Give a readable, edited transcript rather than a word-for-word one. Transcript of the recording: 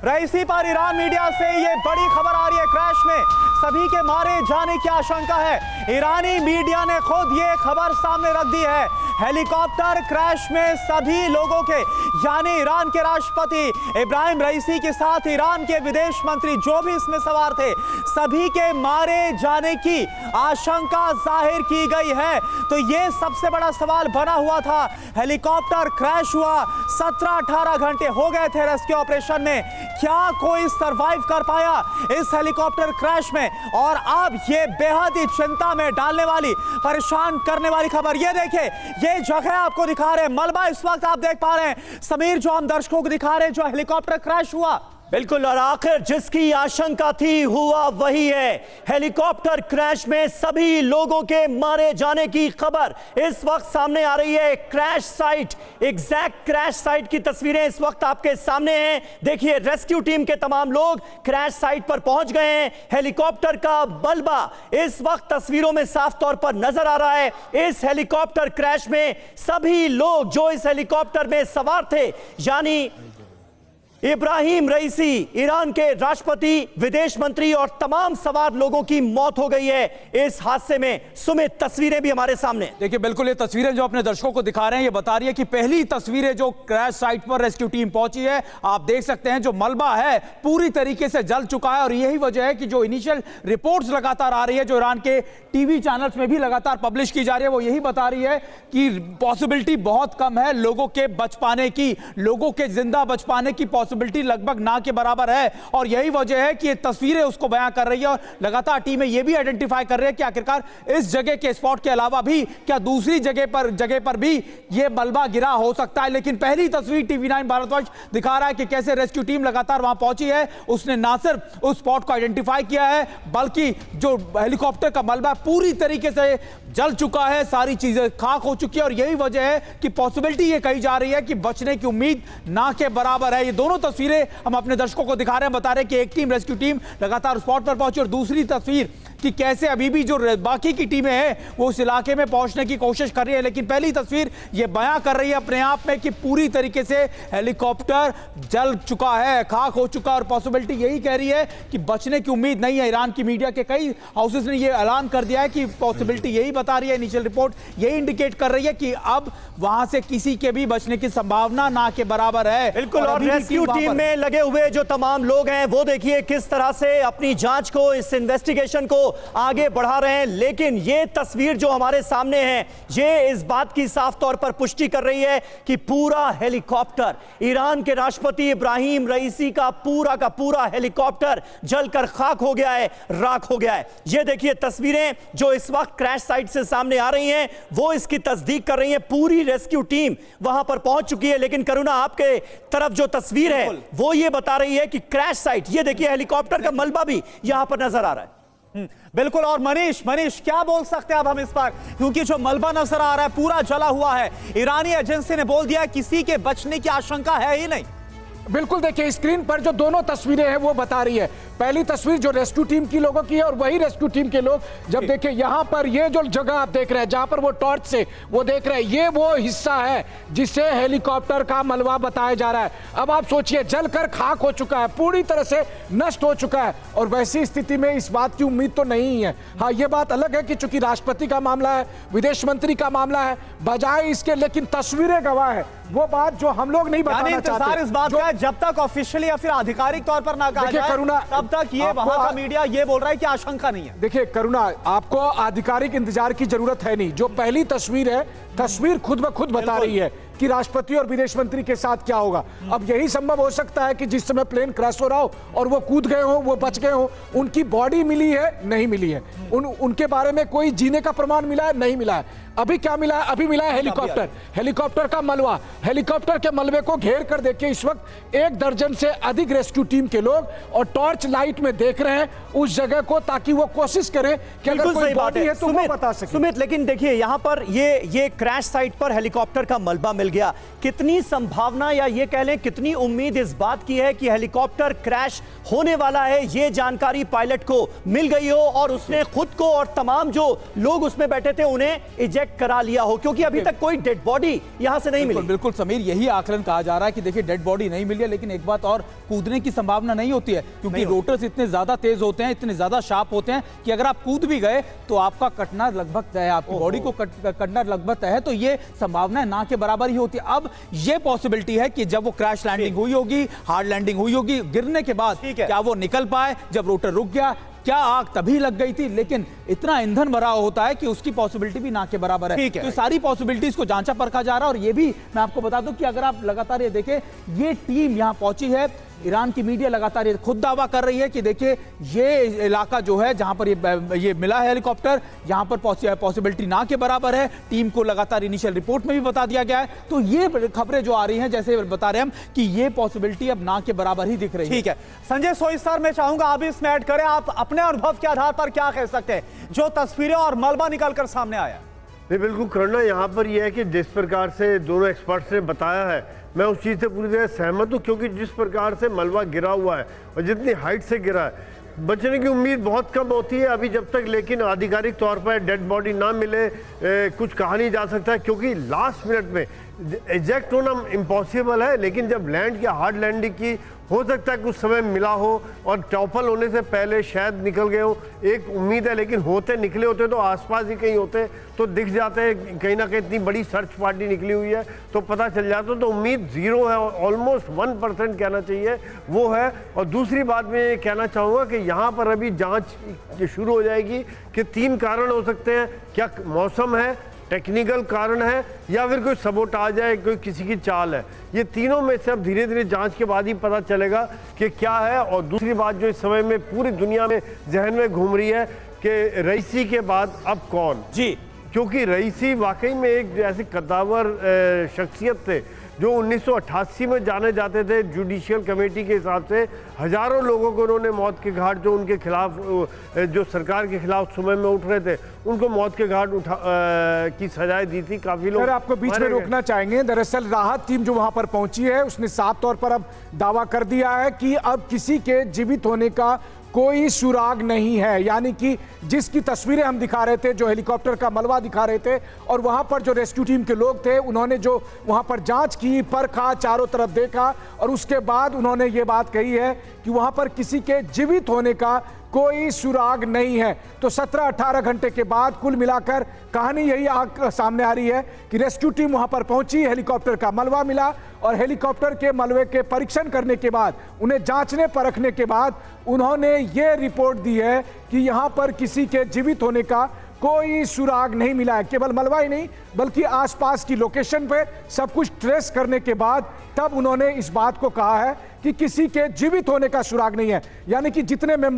रईसी पर Iran media से ये बड़ी खबर आ रही है। क्रैश में सभी के मारे जाने की आशंका है। ईरानी मीडिया ने खुद ये खबर सामने रख दी है। हेलीकॉप्टर क्रैश में सभी लोगों के यानी ईरान के राष्ट्रपति इब्राहिम रईसी के साथ ईरान के विदेश मंत्री जो भी इसमें सवार थे, सभी के मारे जाने की आशंका जाहिर की गई है। तो ये सबसे बड़ा सवाल बना हुआ था। हेलीकॉप्टर क्रैश हुआ, 17-18 घंटे हो गए थे रेस्क्यू ऑपरेशन में, क्या कोई सरवाइव कर पाया इस हेलीकॉप्टर क्रैश में? और अब ये बेहद ही चिंता में डालने वाली, परेशान करने वाली खबर, ये देखिए, ये जगह आपको दिखा रहे हैं मलबा इस वक्त आप देख पा रहे हैं समीर, जो हम दर्शकों को दिखा रहे हैं, जो हेलीकॉप्टर क्रैश हुआ। बिल्कुल, और आखिर जिसकी आशंका थी हुआ वही है। हेलीकॉप्टर क्रैश में सभी लोगों के मारे जाने की खबर इस वक्त सामने आ रही है। Crash site, exact crash site की तस्वीरें इस वक्त आपके सामने हैं। देखिए, रेस्क्यू टीम के तमाम लोग क्रैश साइट पर पहुंच गए हैं। हेलीकॉप्टर का मलबा इस वक्त तस्वीरों में साफ तौर पर नजर आ रहा है। इस हेलीकॉप्टर क्रैश में सभी लोग जो इस हेलीकॉप्टर में सवार थे, यानी इब्राहिम रईसी, ईरान के राष्ट्रपति, विदेश मंत्री और तमाम सवार लोगों की मौत हो गई है इस हादसे में। सुमित, तस्वीरें भी हमारे सामने। देखिए, बिल्कुल ये तस्वीरें जो अपने दर्शकों को दिखा रहे हैं, ये बता रही है कि पहली तस्वीरें जो क्रैश साइट पर रेस्क्यू टीम पहुंची है, आप देख सकते हैं जो मलबा है पूरी तरीके से जल चुका है। और यही वजह है कि जो इनिशियल रिपोर्ट्स लगातार आ रही है, जो ईरान के टीवी चैनल्स में भी लगातार पब्लिश की जा रही है, वो यही बता रही है कि पॉसिबिलिटी बहुत कम है लोगों के बच पाने की, लोगों के जिंदा बच पाने की पॉसिबिलिटी लगभग ना के बराबर है। और यही वजह है कि ये तस्वीरें उसको बयां कर रही है। और लगातार टीमें ये भी आइडेंटिफाई कर रही है कि आखिरकार इस जगह के स्पॉट के अलावा भी क्या दूसरी जगह पर भी ये मलबा गिरा हो सकता है। लेकिन पहली तस्वीर TV9 भारतवर्ष दिखा रहा है कि कैसे रेस्क्यू टीम लगातार वहां पहुंची है। उसने ना सिर्फ उस स्पॉट को आइडेंटिफाई किया है, बल्कि जो हेलीकॉप्टर का मलबा पूरी तरीके से जल चुका है, सारी चीजें खाक हो चुकी है। और यही वजह है कि पॉसिबिलिटी ये कही जा रही है कि बचने की उम्मीद ना के बराबर है। ये दोनों तस्वीरें हम अपने दर्शकों को दिखा रहे हैं, बता रहे हैं कि एक टीम रेस्क्यू टीम लगातार स्पॉट पर पहुंची, और दूसरी तस्वीर कि कैसे अभी भी जो बाकी की टीमें हैं वो उस इलाके में पहुंचने की कोशिश कर रही है। लेकिन पहली तस्वीर ये बयां कर रही है अपने आप में कि पूरी तरीके से हेलीकॉप्टर जल चुका है, खाक हो चुका है। और पॉसिबिलिटी यही कह रही है कि बचने की उम्मीद नहीं है। ईरान की मीडिया के कई हाउसेस ने ये ऐलान कर दिया है कि पॉसिबिलिटी यही बता रही है, इनिशियल रिपोर्ट यही इंडिकेट कर रही है कि अब वहां से किसी के भी बचने की संभावना ना के बराबर है। बिल्कुल, और रेस्क्यू टीम में लगे हुए जो तमाम लोग हैं वो देखिए किस तरह से अपनी जांच को, इस इन्वेस्टिगेशन को आगे बढ़ा रहे हैं। लेकिन ये तस्वीर जो हमारे सामने है, ये इस बात की साफ तौर पर पुष्टि कर रही है कि पूरा हेलीकॉप्टर, ईरान के राष्ट्रपति इब्राहिम रईसी का पूरा हेलीकॉप्टर जलकर खाक हो गया है, राख हो गया है। ये देखिए तस्वीरें जो इस वक्त क्रैश साइट से सामने आ रही हैं, वो इसकी तस्दीक कर रही हैं। पूरी रेस्क्यू टीम वहां पर पहुंच चुकी है। लेकिन करुणा, आपके तरफ जो तस्वीर है वो ये बता रही है कि क्रैश साइट, ये देखिए हेलीकॉप्टर का मलबा भी यहां पर नजर आ रहा है। बिल्कुल। और मनीष क्या बोल सकते हैं अब हम इस पर, क्योंकि जो मलबा नजर आ रहा है पूरा जला हुआ है। ईरानी एजेंसी ने बोल दिया किसी के बचने की आशंका है ही नहीं। बिल्कुल, देखिए स्क्रीन पर जो दोनों तस्वीरें हैं वो बता रही है। पहली तस्वीर जो रेस्क्यू टीम की लोगों की है, और वही रेस्क्यू टीम के लोग जब देखें यहाँ पर ये जो जगह आप देख रहे हैं जहां पर वो टॉर्च से वो देख रहे हैं, ये वो हिस्सा है जिसे हेलीकॉप्टर का मलबा बताया जा रहा है। अब आप सोचिए, जलकर खाक हो चुका है, पूरी तरह से नष्ट हो चुका है। और वैसी स्थिति में इस बात की उम्मीद तो नहीं है। हाँ, ये बात अलग है कि चूंकि राष्ट्रपति का मामला है, विदेश मंत्री का मामला है, बजाय इसके लेकिन तस्वीरें गवाह है। वो बात जो हम लोग नहीं बताना चाहते, इस बात का है, जब तक ऑफिशियली या फिर आधिकारिक तौर पर ना कहा जाए तब तक ये वहां का मीडिया ये बोल रहा है कि आशंका नहीं है। देखिए करुणा, आपको आधिकारिक इंतजार की जरूरत है नहीं। जो पहली तस्वीर है, तस्वीर खुद ब खुद बता रही है कि राष्ट्रपति और विदेश मंत्री के साथ क्या होगा। अब यही संभव हो सकता है कि जिस समय प्लेन क्रैश हो रहा हो और वो कूद गए हो, वो बच गए हो, उनकी बॉडी मिली है, नहीं मिली है, उनके बारे में कोई जीने का प्रमाण मिला है, नहीं मिला है। अभी क्या मिला है? अभी मिला है हेलीकॉप्टर का मलबा। हेलीकॉप्टर के मलबे को घेर कर देखिए, इस वक्त 1 दर्जन से अधिक रेस्क्यू टीम के लोग और टॉर्च लाइट में देख रहे हैं उस जगह को, ताकि वो कोशिश करें कि अगर कोई बॉडी है तो वो बता सके। सुमित, लेकिन देखिए यहाँ पर ये क्रैश साइट पर हेलीकॉप्टर का मलबा मिल मिल गया। कितनी संभावना या ये कह लें कितनी उम्मीद इस बात की है कि हेलीकॉप्टर क्रैश होने वाला है, ये जानकारी पायलट को मिल गई हो और उसने खुद को और तमाम जो लोग उसमें बैठे थे उन्हें इजेक्ट करा लिया हो, क्योंकि अभी तक कोई डेड बॉडी यहां से नहीं मिली। बिल्कुल समीर, यही आकलन कहा जा रहा है कि देखिए डेड बॉडी नहीं मिली है, लेकिन एक बात और, कूदने की संभावना नहीं होती है, क्योंकि रोटर्स इतने ज्यादा तेज होते हैं, इतने ज्यादा शार्प होते हैं कि अगर आप कूद भी गए तो आपका कटना लगभग तय है, आपकी बॉडी को कटना लगभग तय है, तो ये संभावना ना के बराबर ही होती है। अब ये पॉसिबिलिटी है कि जब वो क्रैश लैंडिंग हुई होगी, हार्ड लैंडिंग हुई होगी, गिरने के बाद क्या वो निकल पाए, जब रोटर रुक गया, क्या आग तभी लग गई थी, लेकिन इतना ईंधन भरा होता है कि उसकी पॉसिबिलिटी भी ना के बराबर है। तो सारी पॉसिबिलिटीज को जांचा परखा जा रहा है। और ये भी मैं आपको बता दूं कि अगर आप लगातार ये देखें, ये टीम यहां पहुंची है, ईरान की मीडिया लगातार ये खुद दावा कर रही है कि देखिए ये इलाका जो है जहां पर ये मिला है हेलीकॉप्टर, यहां पर पॉसिबिलिटी ना के बराबर है। टीम को लगातार इनिशियल रिपोर्ट में भी बता दिया गया है। तो ये खबरें जो आ रही हैं, जैसे बता रहे हैं हम कि ये पॉसिबिलिटी अब ना के बराबर ही दिख रही है। ठीक है संजय सोई सर, मैं चाहूंगा आप इसमें ऐड करें, आप अपने अनुभव के आधार पर क्या कह सकते हैं जो तस्वीरें और मलबा निकलकर सामने आया। नहीं, बिल्कुल करना यहाँ पर यह है कि जिस प्रकार से दोनों एक्सपर्ट्स ने बताया है, मैं उस चीज़ से पूरी तरह सहमत हूँ, क्योंकि जिस प्रकार से मलबा गिरा हुआ है और जितनी हाइट से गिरा है, बचने की उम्मीद बहुत कम होती है अभी जब तक, लेकिन आधिकारिक तौर पर डेड बॉडी ना मिले कुछ कहा नहीं जा सकता है, क्योंकि लास्ट मिनट में एग्जैक्ट होना इम्पॉसिबल है, लेकिन जब लैंड किया, हार्ड लैंडिंग की, हो सकता है कुछ समय मिला हो और टॉपल होने से पहले शायद निकल गए हो, एक उम्मीद है, लेकिन होते निकले होते तो आसपास ही कहीं होते तो दिख जाते हैं, कहीं ना कहीं इतनी बड़ी सर्च पार्टी निकली हुई है तो पता चल जाता, तो उम्मीद ज़ीरो है, ऑलमोस्ट 1% कहना चाहिए वो है। और दूसरी बात मैं ये कहना चाहूँगा कि यहाँ पर अभी जाँच शुरू हो जाएगी कि 3 कारण हो सकते हैं, क्या मौसम है, टेक्निकल कारण है, या फिर कोई सबोटाज है, कोई किसी की चाल है। ये तीनों में से अब धीरे धीरे जांच के बाद ही पता चलेगा कि क्या है। और दूसरी बात जो इस समय में पूरी दुनिया में जहन में घूम रही है कि रईसी के बाद अब कौन, जी, क्योंकि रईसी वाकई में एक ऐसे कद्दावर शख्सियत थे जो 1988 में जाने जाते थे। जुडिशियल कमेटी के हिसाब से हजारों लोगों को उन्होंने मौत के घाट, जो उनके खिलाफ, जो सरकार के खिलाफ सुबह में उठ रहे थे, उनको मौत के घाट की सजाएं दी थी। काफी लोग सर आपको बीच में रोकना चाहेंगे। दरअसल राहत टीम जो वहां पर पहुंची है उसने साफ तौर पर अब दावा कर दिया है कि अब किसी के जीवित होने का कोई सुराग नहीं है, यानी कि जिसकी तस्वीरें हम दिखा रहे थे, जो हेलीकॉप्टर का मलबा दिखा रहे थे, और वहां पर जो रेस्क्यू टीम के लोग थे उन्होंने जो वहां पर जांच की, परखा, चारों तरफ देखा और उसके बाद उन्होंने ये बात कही है कि वहां पर किसी के जीवित होने का कोई सुराग नहीं है। तो 17-18 घंटे के बाद कुल मिलाकर कहानी यही सामने आ रही है कि रेस्क्यू टीम वहां पर पहुंची, हेलीकॉप्टर का मलबा मिला और हेलीकॉप्टर के मलबे के परीक्षण करने के बाद, उन्हें जांचने परखने के बाद उन्होंने ये रिपोर्ट दी है कि यहां पर किसी के जीवित होने का कोई सुराग नहीं मिला है। केवल मलबा ही नहीं बल्कि आसपास की लोकेशन पे सब कुछ ट्रेस करने के बाद तब उन्होंने इस बात को कहा है कि किसी के जीवित होने का सुराग नहीं है। यानी कि जितने मेंबर